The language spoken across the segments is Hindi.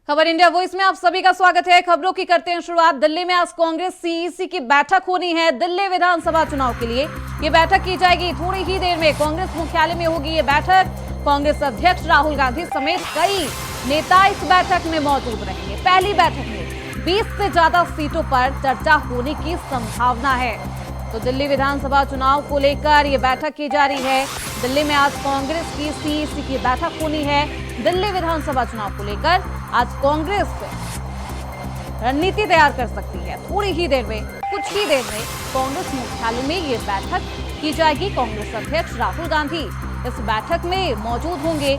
खबर इंडिया वॉइस में आप सभी का स्वागत है। खबरों की करते हैं शुरुआत। दिल्ली में आज कांग्रेस सीईसी की बैठक होनी है। दिल्ली विधानसभा चुनाव के लिए ये बैठक की जाएगी। थोड़ी ही देर में कांग्रेस मुख्यालय में होगी ये बैठक। कांग्रेस अध्यक्ष राहुल गांधी समेत कई नेता इस बैठक में मौजूद रहेंगे। पहली बैठक में 20 से ज्यादा सीटों पर चर्चा होने की संभावना है। तो दिल्ली विधानसभा चुनाव को लेकर ये बैठक की जा रही है। दिल्ली में आज कांग्रेस की सीईसी की बैठक होनी है। दिल्ली विधानसभा चुनाव को लेकर आज कांग्रेस रणनीति तैयार कर सकती है। थोड़ी ही देर में, कुछ ही देर में कांग्रेस मुख्यालय में ये बैठक की जाएगी। कांग्रेस अध्यक्ष राहुल गांधी इस बैठक में मौजूद होंगे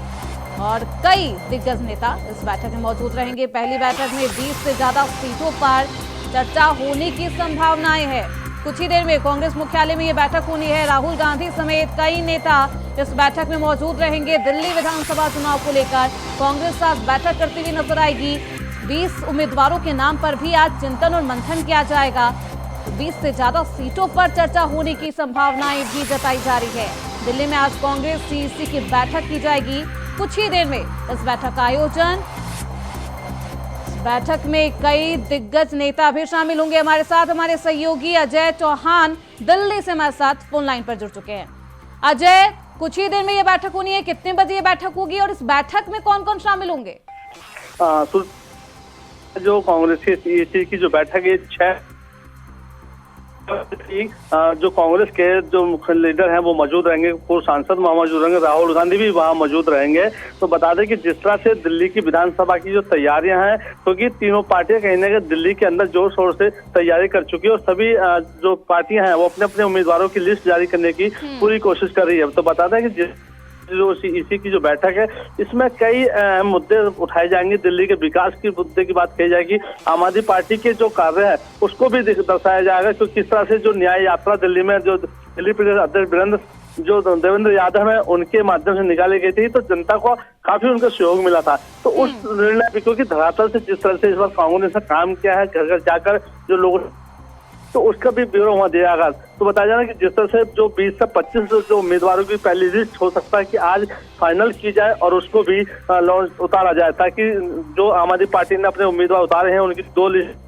और कई दिग्गज नेता इस बैठक में मौजूद रहेंगे। पहली बैठक में 20 से ज्यादा सीटों पर चर्चा होने की संभावनाएं है। कुछ ही देर में कांग्रेस मुख्यालय में ये बैठक होनी है। राहुल गांधी समेत कई नेता इस बैठक में मौजूद रहेंगे। दिल्ली विधानसभा चुनाव को लेकर कांग्रेस आज बैठक करती हुई नजर आएगी। 20 उम्मीदवारों के नाम पर भी आज चिंतन और मंथन किया जाएगा। तो 20 से ज्यादा सीटों पर चर्चा होने की संभावनाएं भी जताई जा रही है। दिल्ली में आज कांग्रेस सीईसी की बैठक की जाएगी। कुछ ही देर में इस बैठक का आयोजन, बैठक में कई दिग्गज नेता भी शामिल होंगे। हमारे साथ हमारे सहयोगी अजय चौहान दिल्ली से हमारे साथ फोन लाइन पर जुड़ चुके हैं। अजय, कुछ ही देर में ये बैठक होनी है, कितने बजे ये बैठक होगी और इस बैठक में कौन कौन शामिल होंगे? जो कांग्रेस की सीईसी की जो बैठक है 6 जो कांग्रेस के जो मुख्य लीडर हैं वो मौजूद रहेंगे। पूर्व सांसद वहाँ मौजूद रहेंगे, राहुल गांधी भी वहाँ मौजूद रहेंगे। तो बता दें कि जिस तरह से दिल्ली की विधानसभा की जो तैयारियां हैं, क्योंकि तीनों पार्टियां कहीं ना कहीं दिल्ली के अंदर जोर शोर से तैयारी कर चुकी है और सभी जो पार्टियां हैं वो अपने अपने उम्मीदवारों की लिस्ट जारी करने की पूरी कोशिश कर रही है। तो बता दें कि जो सीईसी की जो बैठक है इसमें कई मुद्दे उठाए जाएंगे। दिल्ली के विकास की मुद्दे की बात कही जाएगी। आम आदमी पार्टी के जो कार्य है उसको भी दर्शाया जाएगा कि किस तरह से जो न्याय यात्रा दिल्ली में जो दिल्ली प्रदेश अध्यक्ष देवेंद्र यादव है उनके माध्यम से निकाली गई थी, तो जनता को काफी उनका सहयोग मिला था। तो उस निर्णय, क्योंकि धरातल से जिस तरह से इस बार कांग्रेस ने काम किया है, घर घर जाकर जो लोग, तो उसका भी ब्यौरा वहाँ दिया गया। तो बताया जा रहा है कि जिस तरह से जो 20 से 25 जो उम्मीदवारों की पहली लिस्ट हो सकता है कि आज फाइनल की जाए और उसको भी लॉन्च उतारा जाए, ताकि जो आम आदमी पार्टी ने अपने उम्मीदवार उतारे हैं उनकी 2 लिस्ट,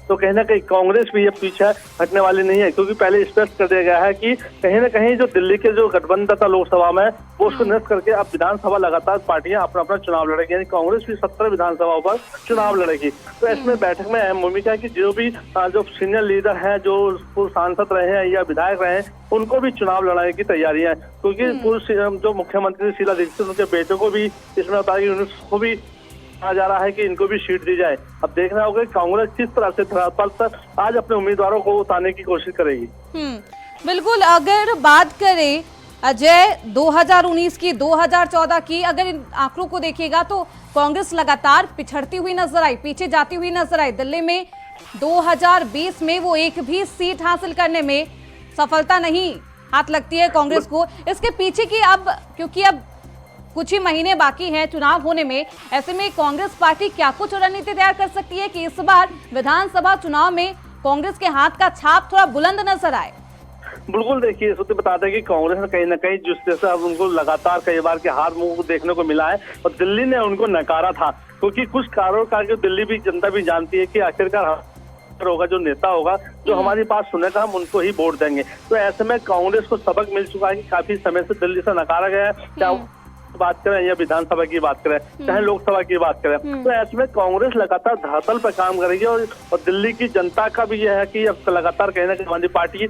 तो कहीं ना कहीं कांग्रेस भी ये पीछे हटने वाली नहीं है। क्योंकि पहले स्पष्ट कर दिया गया है कि कहीं ना कहीं जो दिल्ली के जो गठबंधन था लोकसभा में वो उसको नष्ट करके अब विधानसभा लगातार पार्टियां अपना अपना चुनाव लड़ेगी। यानी कांग्रेस भी 17 विधानसभाओं पर चुनाव लड़ेगी। तो इसमें बैठक में अहम भूमिका है कि जो भी जो सीनियर लीडर हैं, जो पूर्व सांसद रहे हैं या विधायक रहे हैं, उनको भी चुनाव लड़ाने की तैयारियां है। क्योंकि पूर्व जो मुख्यमंत्री शीला दीक्षित, उनके बेटे को भी इसमें बताया, उनको भी कहा जा रहा है कि इनको भी सीट दी जाए। अब देखना होगा कि कांग्रेस किस तरह से धरातल पर आज अपने उम्मीदवारों को उतारने की कोशिश करेगी। बिल्कुल। अगर बात करें अजय 2019 की, 2014 की, अगर इन आंकड़ों को देखिएगा तो कांग्रेस लगातार पिछड़ती हुई नजर आई, पीछे जाती हुई नजर आई। दिल्ली में 2020 में वो एक भी सीट हासिल करने में सफलता नहीं हाथ लगती है कांग्रेस को। इसके पीछे की अब, क्योंकि अब कुछ ही महीने बाकी हैं चुनाव होने में, ऐसे में कांग्रेस पार्टी क्या कुछ रणनीति तैयार कर सकती है कि इस बार विधानसभा चुनाव में कांग्रेस के हाथ का छाप थोड़ा बुलंद नजर आए? बिल्कुल, देखिए इस वक्त बताते हैं कि कांग्रेस ने कहीं ना कहीं जिस जैसा अब उनको लगातार कई बार के हार मुंह देखने को मिला है और दिल्ली ने उनको नकारा था। क्योंकि कुछ कारणों का दिल्ली भी जनता भी जानती है कि आखिरकार होगा जो नेता होगा, जो हमारी बात सुनेगा, हम उनको ही वोट देंगे। तो ऐसे में कांग्रेस को सबक मिल चुका है कि काफी समय से दिल्ली से नकारा गया है, क्या बात करें या विधानसभा की बात करें, चाहे लोकसभा की बात करें। तो ऐसे में कांग्रेस लगातार धरातल पर काम करेगी और दिल्ली की जनता का भी यह है कि अब लगातार कहीं ना कहीं हमारी पार्टी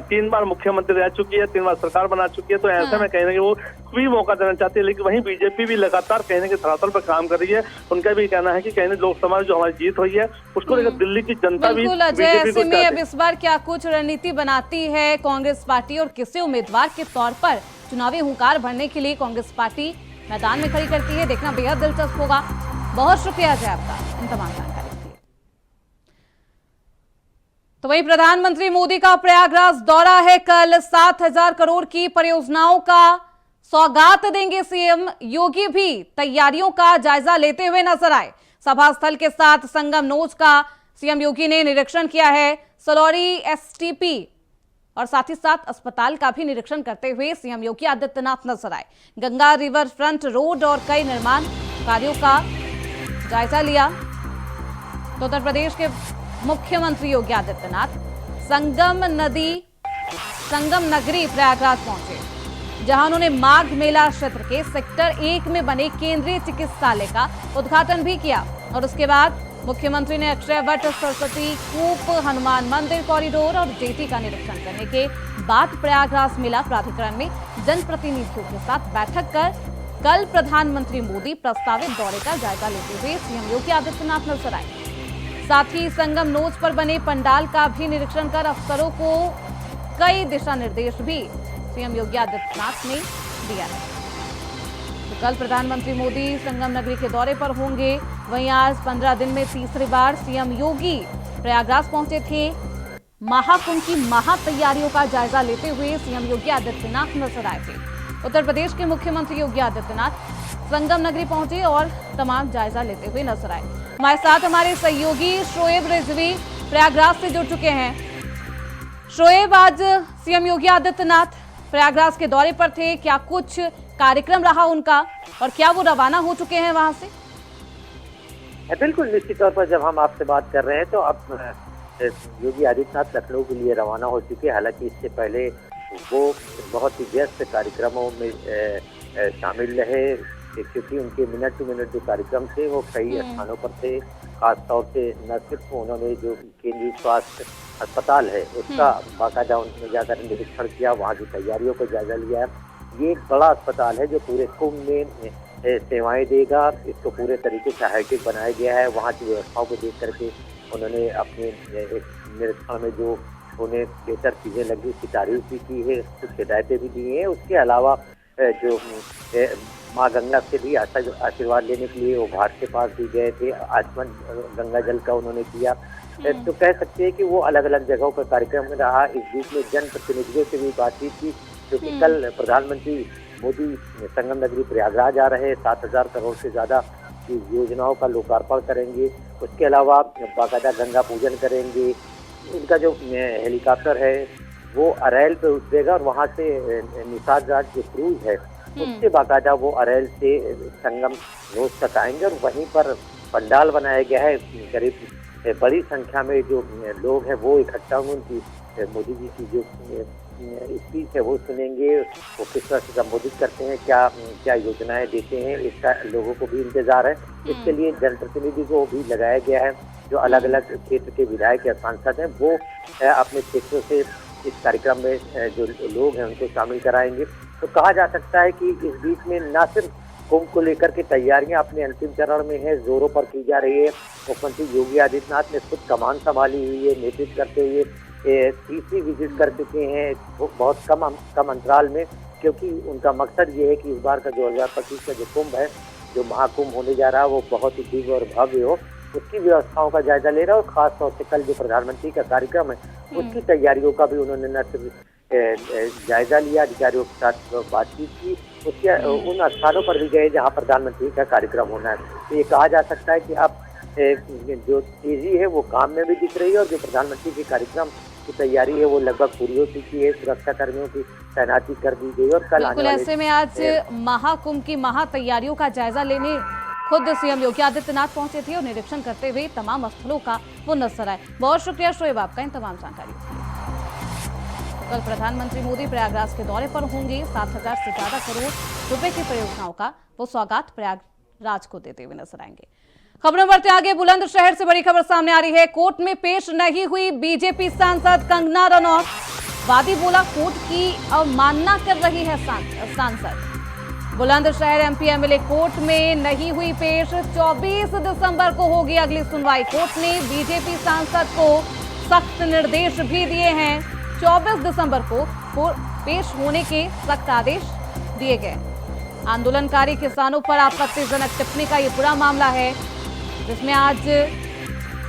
3 बार मुख्यमंत्री रह चुकी है, 3 बार सरकार बना चुकी है। तो ऐसे में कहीं ना कहीं वो भी मौका देना चाहती है। लेकिन वहीं बीजेपी भी लगातार कहीं ना कहीं धरातल पर काम कर रही है। उनका भी कहना है कि कहीं लोकसभा में जो हमारी जीत हुई है उसको लेकर दिल्ली की जनता भी ऐसे में अब इस बार क्या कुछ रणनीति बनाती है कांग्रेस पार्टी और किसी उम्मीदवार के तौर पर चुनावी हुंकार भरने के लिए कांग्रेस पार्टी मैदान में खड़ी करती है, देखना बेहद दिलचस्प होगा। बहुत शुक्रिया अजय आपका इन तमाम जानकारी के लिए। तो वहीं प्रधानमंत्री मोदी का प्रयागराज दौरा है। कल 7,000 करोड़ की परियोजनाओं का सौगात देंगे सीएम योगी। भी तैयारियों का जायजा लेते हुए नजर आए। सभा स्थल के साथ संगम नोच का सीएम योगी ने निरीक्षण किया है। सलौरी एसटीपी और साथ ही साथ अस्पताल का भी निरीक्षण करते हुए सीएम योगी आदित्यनाथ नजर आए। गंगा रिवर फ्रंट रोड और कई निर्माण कार्यों का जायजा लिया। तो उत्तर प्रदेश के मुख्यमंत्री योगी आदित्यनाथ संगम नगरी प्रयागराज पहुंचे, जहां उन्होंने माघ मेला क्षेत्र के सेक्टर 1 में बने केंद्रीय चिकित्सालय का उद्घाटन भी किया। और उसके बाद मुख्यमंत्री ने अक्षय वट, सरस्वती कूप, हनुमान मंदिर कॉरिडोर और जेटी का निरीक्षण करने के बाद प्रयागराज मेला प्राधिकरण में जनप्रतिनिधियों के साथ बैठक कर कल प्रधानमंत्री मोदी प्रस्तावित दौरे का जायजा लेते हुए सीएम योगी आदित्यनाथ नजर आए। साथ ही संगम नोच पर बने पंडाल का भी निरीक्षण कर अफसरों को कई दिशा निर्देश भी सीएम योगी आदित्यनाथ ने दिया है। तो कल प्रधानमंत्री मोदी संगम नगरी के दौरे पर होंगे। वहीं आज 15 दिन में तीसरी बार सीएम योगी प्रयागराज पहुंचे थे। महाकुंभ की तैयारियों का जायजा लेते हुए सीएम योगी आदित्यनाथ नजर आए थे। उत्तर प्रदेश के मुख्यमंत्री योगी आदित्यनाथ संगम नगरी पहुंचे और तमाम जायजा लेते हुए नजर आए। हमारे साथ हमारे सहयोगी शोएब रिजवी प्रयागराज से जुड़ चुके हैं। शोएब, आज सीएम योगी आदित्यनाथ प्रयागराज के दौरे पर थे, क्या कुछ कार्यक्रम रहा उनका और क्या वो रवाना हो चुके हैं वहां से? बिल्कुल, निश्चित तौर पर जब हम आपसे बात कर रहे हैं तो अब योगी आदित्यनाथ लखनऊ के लिए रवाना हो चुके हैं। हालांकि इससे पहले वो बहुत ही व्यस्त कार्यक्रमों में शामिल रहे, क्योंकि उनके मिनट टू मिनट जो कार्यक्रम थे वो कई स्थानों पर थे। खासतौर से न सिर्फ उन्होंने जो केंद्रीय स्वास्थ्य अस्पताल है उसका बाकायदा उन्होंने जाकर निरीक्षण किया, वहाँ की तैयारियों को जायजा लिया। ये एक बड़ा अस्पताल है जो पूरे कुंभ में सेवाएं देगा। इसको पूरे तरीके से हाईटेक बनाया गया है। वहाँ की व्यवस्थाओं को देख करके उन्होंने अपने एक निरीक्षण में जो उन्हें बेहतर चीजें लगी उसकी तारीफ भी की है, कुछ हिदायतें भी दी हैं। उसके अलावा जो माँ गंगा से भी आशीर्वाद लेने के लिए वो घाट के पास भी गए थे, आचमन गंगा जल का उन्होंने किया। तो कह सकते हैं कि वो अलग अलग जगहों पर कार्यक्रम में रहा। इस बीच में जनप्रतिनिधियों से भी बातचीत की, क्योंकि कल प्रधानमंत्री मोदी संगम नगरी प्रयागराज आ रहे हैं। 7,000 करोड़ से ज्यादा की योजनाओं का लोकार्पण करेंगे। उसके अलावा बाकायदा गंगा पूजन करेंगे। उनका जो हेलीकॉप्टर है वो अरैल पे उतरेगा और वहाँ से निषाद राज जो क्रूज है उससे बाकायदा वो अरैल से संगम नोच तक आएंगे और वहीं पर पंडाल बनाया गया है। करीब बड़ी संख्या में जो लोग हैं वो इकट्ठा होंगे। उनकी मोदी जी की जो स्पीच है वो सुनेंगे, वो किस तरह से संबोधित करते हैं, क्या क्या योजनाएं देते हैं, इसका लोगों को भी इंतजार है। इसके लिए जनप्रतिनिधि को भी लगाया गया है। जो अलग अलग क्षेत्र के विधायक या सांसद हैं वो अपने क्षेत्रों से इस कार्यक्रम में जो लोग हैं उनको शामिल कराएंगे। तो कहा जा सकता है कि इस बीच में न सिर्फ कुंभ को लेकर के तैयारियां अपने अंतिम चरण में है, जोरों पर की जा रही है। मुख्यमंत्री योगी आदित्यनाथ ने खुद कमान संभाली हुई है, नेतृत्व करते हुए तीसरी विजिट कर चुके हैं बहुत कम अंतराल में, क्योंकि उनका मकसद ये है कि इस बार का 2025 का जो कुंभ है, जो महाकुंभ होने जा रहा है, वो बहुत ही दिव्य और भव्य हो। उसकी व्यवस्थाओं का जायजा ले रहा है और खासतौर से कल जो प्रधानमंत्री का कार्यक्रम है उसकी तैयारियों का भी उन्होंने न सिर्फ जायजा लिया, अधिकारियों के साथ बातचीत की, उसके उन स्थानों पर भी गए जहां प्रधानमंत्री का कार्यक्रम होना है। तो ये कहा जा सकता है कि अब जो तेजी है वो काम में भी दिख रही है और जो प्रधानमंत्री के कार्यक्रम की तैयारी है वो लगभग पूरी हो चुकी है। सुरक्षा कर्मियों की तैनाती कर दी गई और कल आने वाले ऐसे में आज महाकुंभ की तैयारियों का जायजा लेने खुद सीएम योगी आदित्यनाथ पहुंचे थे और निरीक्षण करते हुए तमाम स्थलों का वो नजर आए। बहुत शुक्रिया शोएब आपका इन तमाम जानकारी। कल प्रधानमंत्री मोदी प्रयागराज के दौरे पर होंगे। 7,000 से ज्यादा करोड़ रुपए की परियोजनाओं का वो सौगात प्रयागराज को देते हुए नजर आएंगे। खबरों बढ़ते आगे, बुलंदशहर से बड़ी खबर सामने आ रही है। कोर्ट में पेश नहीं हुई बीजेपी सांसद कंगना रनौत। वादी बोला कोर्ट की अवमानना कर रही है सांसद। बुलंदशहर एमपी एमएलए कोर्ट में नहीं हुई पेश। 24 दिसंबर को होगी अगली सुनवाई। कोर्ट ने बीजेपी सांसद को सख्त निर्देश भी दिए हैं। 24 दिसंबर को पेश होने के सख्त आदेश दिए गए। आंदोलनकारी किसानों पर आपत्तिजनक टिप्पणी का ये पूरा मामला है, जिसमें आज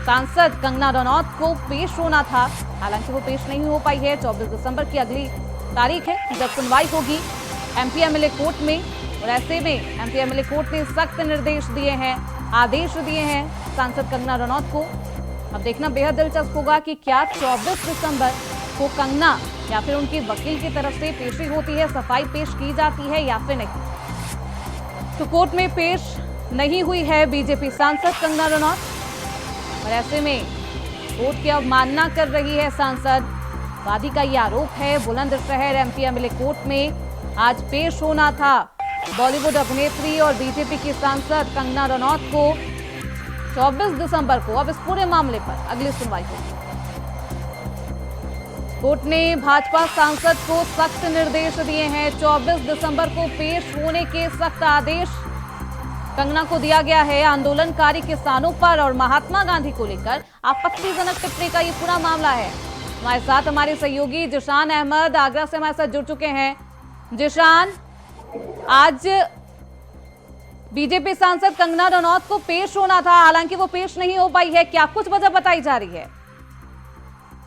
सांसद कंगना रनौत को पेश होना था। हालांकि वो पेश नहीं हो पाई है। 24 दिसंबर की अगली तारीख है जब सुनवाई होगी एमपी एमएलए कोर्ट में। और ऐसे में एमपी एमएलए कोर्ट ने सख्त निर्देश दिए हैं, आदेश दिए हैं सांसद कंगना रनौत को। अब देखना बेहद दिलचस्प होगा कि क्या 24 दिसंबर को कंगना या फिर उनके वकील की तरफ से पेशी होती है, सफाई पेश की जाती है या फिर नहीं। तो कोर्ट में पेश नहीं हुई है बीजेपी सांसद कंगना रनौत। और ऐसे में कोर्ट की अवमानना कर रही है सांसद। वादी का ये आरोप है। बुलंदशहर एमपी एमएलए कोर्ट में आज पेश होना था बॉलीवुड अभिनेत्री और बीजेपी की सांसद कंगना रनौत को। 24 दिसंबर को अब इस पूरे मामले पर अगली सुनवाई होगी। कोर्ट ने भाजपा सांसद को सख्त निर्देश दिए हैं। 24 दिसंबर को पेश होने के सख्त आदेश कंगना को दिया गया है। आंदोलनकारी किसानों पर और महात्मा गांधी को लेकर आपत्तिजनक टिप्पणी का ये पूरा मामला है। हमारे साथ हमारे सहयोगी जिशान अहमद आगरा से हमारे साथ जुड़ चुके हैं। जिशान, आज बीजेपी सांसद कंगना रनौत को पेश होना था, हालांकि वो पेश नहीं हो पाई है। क्या कुछ वजह बताई जा रही है?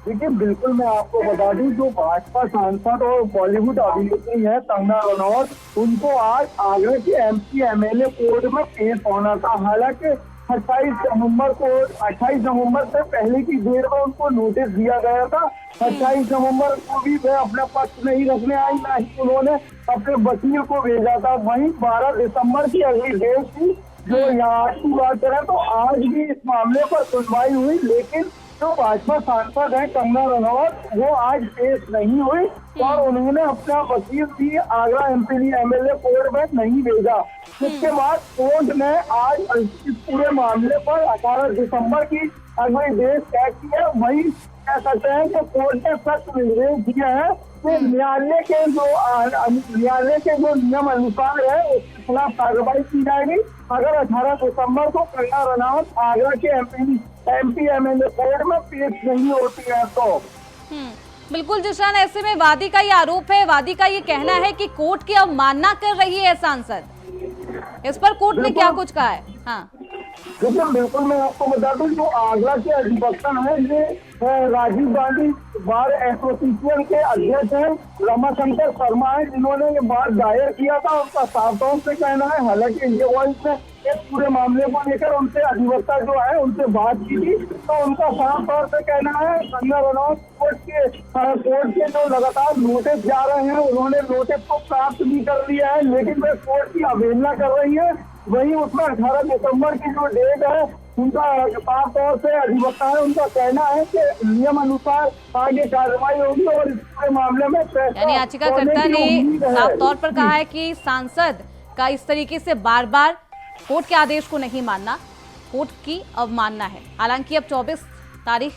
देखिए, बिल्कुल मैं आपको बता दूं, जो भाजपा सांसद और बॉलीवुड अभिनेत्री है कंगना रनौत, उनको आज आगरा के एमपी एमएलए कोर्ट में पेश होना था। हालांकि 28 नवंबर से पहले की देर में उनको नोटिस दिया गया था। 28 नवंबर को भी वह अपना पक्ष नहीं रखने आई, ना ही उन्होंने अपने वकील को भेजा था। वहीं 12 दिसंबर की अगली डेट थी। जो यहाँ की बात करें तो आज भी इस मामले पर सुनवाई हुई, लेकिन जो भाजपा सांसद है कंगना रनौत, वो आज पेश नहीं हुई और उन्होंने अपना वकील भी आगरा एमपी एमएलए कोर्ट में नहीं भेजा। इसके बाद कोर्ट ने आज इस पूरे मामले पर 18 दिसंबर की अगली डेट तय की है। वही कह सकते हैं कि कोर्ट ने सख्त निर्देश दिया है कि न्यायालय के जो नियम अनुसार है उसके खिलाफ कार्रवाई की जाएगी। अगर 18 दिसंबर को कंगना रनौत आगरा के एमपी एमएलए कोर्ट में पेश नहीं होती है तो। बिल्कुल जिशान, ऐसे में वादी का ये आरोप है, वादी का ये कहना है कि कोर्ट की अवमानना कर रही है सांसद। इस पर कोर्ट ने क्या कुछ कहा है? हाँ बिल्कुल मैं आपको बता दूं, जो आगरा के अधिवक्ता है ये राजीव गांधी बार एसोसिएशन के अध्यक्ष हैं रमाशंकर शर्मा है, जिन्होंने ये बात दायर किया था। उनका साफ तौर से कहना है, हालांकि इंडिया वॉइस ने इस पूरे मामले को लेकर उनसे अधिवक्ता जो है उनसे बात की थी, तो उनका साफ तौर से कहना है कंगना रनौत कोर्ट के जो लगातार नोटिस जा रहे हैं, उन्होंने नोटिस को प्राप्त भी कर लिया है, लेकिन वे कोर्ट की अवहेलना कर रही है। वही उसमें 18 दिसंबर की जो डेट है, उनका साफ तौर से अधिवक्ता है, उनका कहना है कि नियम अनुसार आगे कार्रवाई होगी और इस पूरे मामले में यानी याचिकाकर्ता ने साफ तौर पर कहा है कि सांसद का इस तरीके से बार बार कोर्ट के आदेश को नहीं मानना कोर्ट की अवमानना है। हालांकि अब 24 तारीख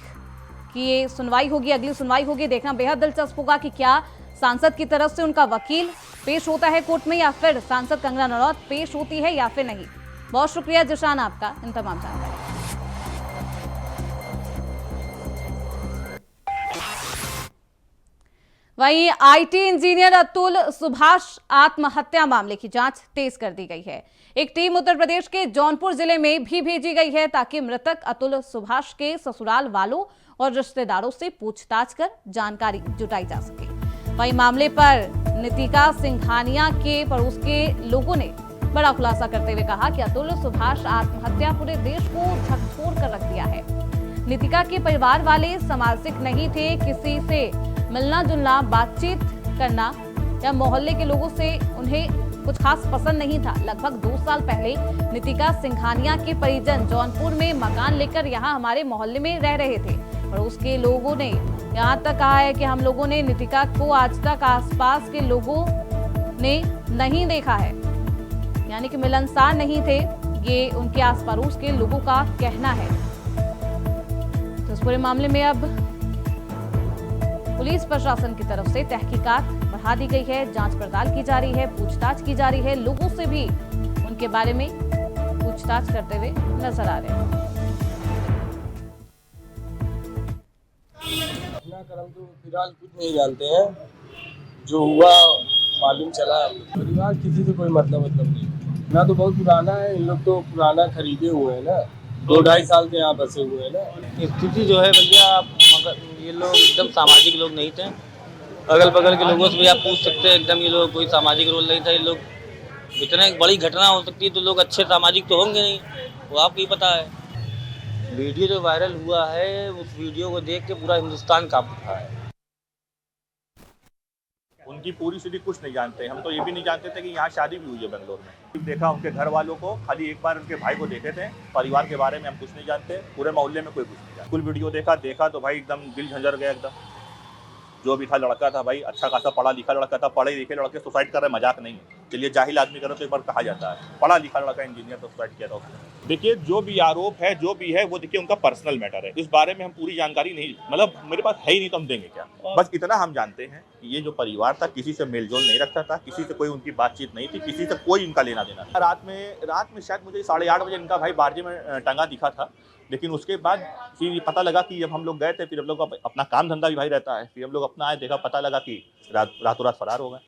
की ये सुनवाई होगी, अगली सुनवाई होगी। देखना बेहद दिलचस्प होगा कि क्या सांसद की तरफ से उनका वकील पेश होता है कोर्ट में या फिर सांसद कंगना रनौत पेश होती है या फिर नहीं। बहुत शुक्रिया जिशान आपका इन तमाम जानकारी। वहीं आईटी इंजीनियर अतुल सुभाष आत्महत्या मामले की जांच तेज कर दी गई है। एक टीम उत्तर प्रदेश के जौनपुर जिले में भी भेजी गई है ताकि मृतक अतुल सुभाष के ससुराल वालों और रिश्तेदारों से पूछताछ कर जानकारी जुटाई जा सके। वहीं मामले पर नितिका सिंघानिया के पड़ोस के लोगों ने बड़ा खुलासा करते हुए कहा कि अतुल सुभाष आत्महत्या पूरे देश को झकझोर कर रख दिया है। नितिका के परिवार वाले सामाजिक नहीं थे, किसी से मिलना जुलना बातचीत करना या मोहल्ले के लोगों से उन्हें कुछ खास पसंद नहीं था। लगभग 2 साल पहले नितिका सिंघानिया के परिजन जौनपुर में मकान लेकर यहाँ हमारे मोहल्ले में रह रहे थे और उसके लोगों ने यहाँ तक कहा है कि हम लोगों ने नितिका को आज तक आसपास के लोगों ने नहीं देखा है, यानी कि मिलनसार नहीं थे, ये उनके आस पड़ोस के लोगों का कहना है। तो इस पूरे मामले में अब पुलिस प्रशासन की तरफ से तहकीकात बढ़ा दी गई है, जांच पड़ताल की जा रही है, पूछताछ की जा रही है। लोगों से भी उनके बारे में पूछताछ करते हुए नजर आ रहे हैं। अपना कर्म तो फिलहाल कुछ नहीं जानते हैं, जो हुआ मालूम चला। परिवार किसी से कोई मतलब नहीं ना, तो बहुत पुराना है, इन लोग तो पुराना खरीदे हुए हैं ना, 2-2.5 साल से यहाँ बसे हुए हैं ना। स्थिति जो है भैया, मगर ये लोग एकदम सामाजिक लोग नहीं थे। अगल बगल के लोगों से भी आप पूछ सकते हैं, एकदम ये लोग कोई सामाजिक रोल नहीं था। ये लोग इतना एक बड़ी घटना हो सकती है तो लोग अच्छे सामाजिक तो होंगे नहीं, वो आपको ही पता है। वीडियो जो वायरल हुआ है, उस वीडियो को देख के पूरा हिंदुस्तान कांप उठा है। उनकी पूरी स्थिति कुछ नहीं जानते। हम तो ये भी नहीं जानते थे कि यहाँ शादी भी हुई है बेंगलोर में। देखा उनके घर वालों को, खाली एक बार उनके भाई को देखे थे। परिवार के बारे में हम कुछ नहीं जानते, पूरे मोहल्ले में कोई कुछ नहीं जानता। कुल वीडियो देखा तो भाई एकदम दिल झंझर गया एकदम। जो भी था लड़का था भाई, अच्छा खासा पढ़ा लिखा लड़का था। पढ़े लिखे लड़के सुसाइड कर रहे, मजाक नहीं है। चलिए जाहिल आदमी करो तो एक बार कहा जाता है, पढ़ा लिखा लड़का इंजीनियर तो सुसाइड किया था उसने। देखिए जो भी आरोप है, जो भी है वो देखिए उनका पर्सनल मैटर है। इस बारे में हम पूरी जानकारी नहीं, मतलब मेरे पास है ही नहीं तो हम देंगे क्या। बस इतना हम जानते हैं कि ये जो परिवार था किसी से मेलजोल नहीं रखता था, किसी से कोई उनकी बातचीत नहीं थी, किसी से कोई इनका लेना देना था। रात में शायद मुझे 8:30 बजे इनका भाई बारजे में टंगा दिखा था। लेकिन उसके बाद फिर पता लगा कि जब हम लोग गए थे, फिर हम लोग का अपना काम धंधा भी भाई रहता है, फिर हम लोग अपना आए, देखा पता लगा कि रातों रात फरार हो गए।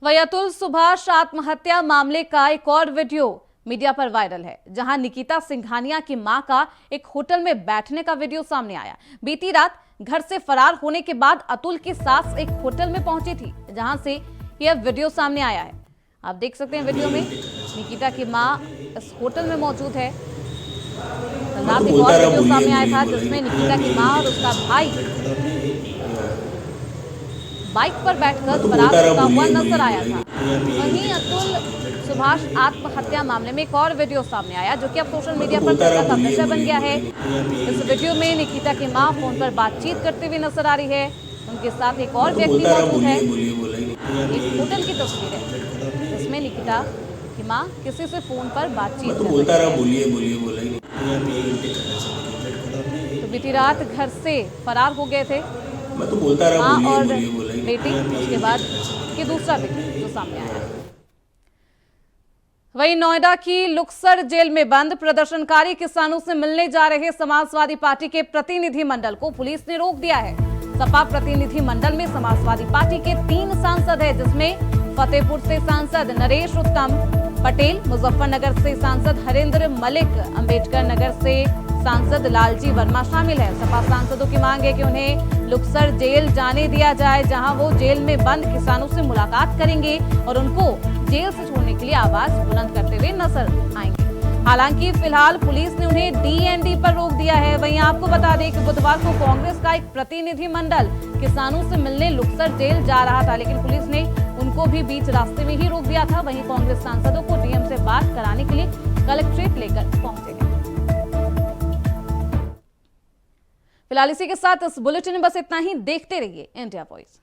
वही अतुल सुभाष आत्महत्या मामले का एक और वीडियो मीडिया पर वायरल है, जहां निकिता सिंघानिया की मां का एक होटल में बैठने का वीडियो सामने आया। बीती रात घर से फरार होने के बाद अतुल की सास एक होटल में पहुंची थी, जहां से यह वीडियो सामने आया है। आप देख सकते हैं वीडियो में निकिता की मां इस होटल में मौजूद है। रात एक और वीडियो सामने आया था जिसमें निकिता की मां और उसका भाई बाइक पर बैठकर फरार होता हुआ नजर आया था। वहीं अतुल सुभाष आत्महत्या मामले में एक और वीडियो सामने आया, जो कि अब सोशल मीडिया पर चर्चा का विषय बन गया है। इस वीडियो में निकिता की मां फोन पर बातचीत करते हुए नजर आ रही है। उनके साथ एक और व्यक्ति मौजूद है। एक होटल की तस्वीर है जिसमें निकिता की मां किसी से फोन पर बातचीत कर रही है। तो बीती रात घर से फरार हो गए थे मां और बेटी, उसके बाद ये दूसरा वीडियो जो सामने आया है। वहीं नोएडा की लुक्सर जेल में बंद प्रदर्शनकारी किसानों से मिलने जा रहे समाजवादी पार्टी के प्रतिनिधि मंडल को पुलिस ने रोक दिया है। सपा प्रतिनिधि मंडल में समाजवादी पार्टी के 3 सांसद हैं, जिसमें फतेहपुर से सांसद नरेश उत्तम पटेल, मुजफ्फरनगर से सांसद हरेंद्र मलिक, अंबेडकर नगर से सांसद लालजी वर्मा शामिल है। सपा सांसदों की मांग है कि उन्हें लुक्सर जेल जाने दिया जाए, जहां वो जेल में बंद किसानों से मुलाकात करेंगे और उनको जेल से छोड़ने के लिए आवाज बुलंद करते हुए नजर आएंगे। हालांकि फिलहाल पुलिस ने उन्हें डीएनडी पर रोक दिया है। वहीं आपको बता दें कि बुधवार को कांग्रेस का एक प्रतिनिधि मंडल किसानों से मिलने लुक्सर जेल जा रहा था, लेकिन पुलिस ने उनको भी बीच रास्ते में ही रोक दिया था। वहीं कांग्रेस सांसदों को डीएम से बात कराने के लिए कलेक्ट्रेट लेकर पहुंचे गए। फिलहाल इसी के साथ इस बुलेटिन में बस इतना ही। देखते रहिए इंडिया वॉइस।